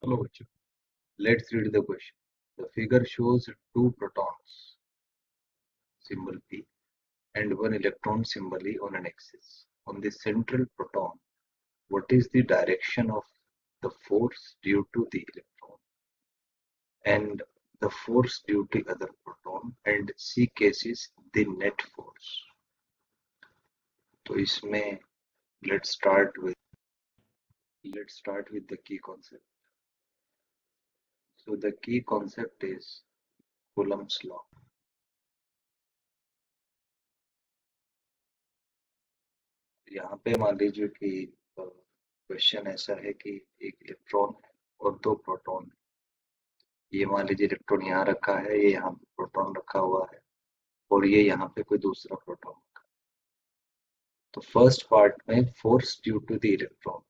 Hello, Vachu. Let's read the question. The figure shows two protons, symbol P, and one electron, symbol E, on an axis. On the central proton, what is the direction of the force due to the electron and the force due to other proton, and C cases the net force. तो इसमें let's start with the key concept. So the key concept is Coulomb's law. यहाँ पे मान लीजिए कि question ऐसा है कि एक इलेक्ट्रॉन है और दो प्रोटॉन है। ये मान लीजिए इलेक्ट्रॉन यहाँ रखा है, ये यहाँ पे प्रोटॉन रखा हुआ है और ये यहाँ पे कोई दूसरा प्रोटॉन रखा है। तो फर्स्ट पार्ट में force due to the electron,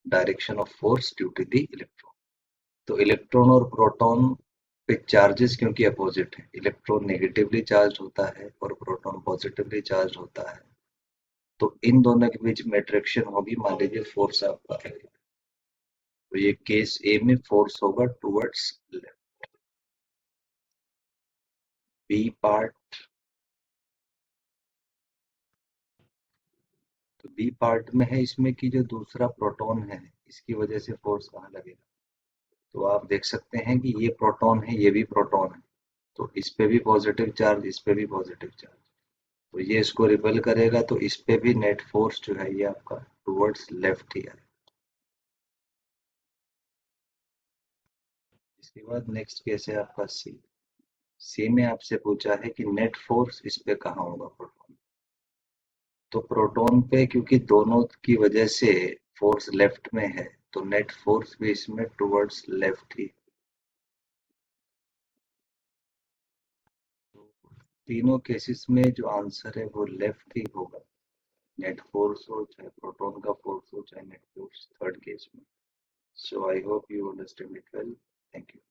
direction of force due to the electron. तो इलेक्ट्रॉन और प्रोटॉन पे चार्जेस क्योंकि अपोजिट है, इलेक्ट्रॉन नेगेटिवली चार्ज होता है और प्रोटॉन पॉजिटिवली चार्ज होता है, तो इन दोनों के बीच में अट्रैक्शन होगी। मान लीजिए फोर्स आपका है, तो ये केस ए में फोर्स होगा टुवर्ड्स लेफ्ट। बी पार्ट, तो बी पार्ट में है इसमें कि जो दूसरा प्रोटॉन है इसकी वजह से फोर्स कहाँ लगेगा। तो आप देख सकते हैं कि ये प्रोटॉन है, ये भी प्रोटॉन है, तो इस पे भी पॉजिटिव चार्ज, इस पे भी पॉजिटिव चार्ज, तो ये इसको रिपेल करेगा, तो इस पे भी नेट फोर्स जो है ये आपका टुवर्ड्स लेफ्ट ही है। इसके बाद नेक्स्ट केस है आपका सी। सी में आपसे पूछा है कि नेट फोर्स इस पे कहाँ होगा प्रोटॉन। तो प्रोटॉन पे क्योंकि दोनों की वजह से फोर्स लेफ्ट में है, तो नेट फोर्स भी इसमें टुवर्ड्स लेफ्ट ही। तो तीनों केसेस में जो आंसर है वो लेफ्ट ही होगा। नेट फोर्स हो चाहे प्रोटॉन का फोर्स हो चाहे नेट फोर्स थर्ड केस में। So I hope you understand it well. Thank you.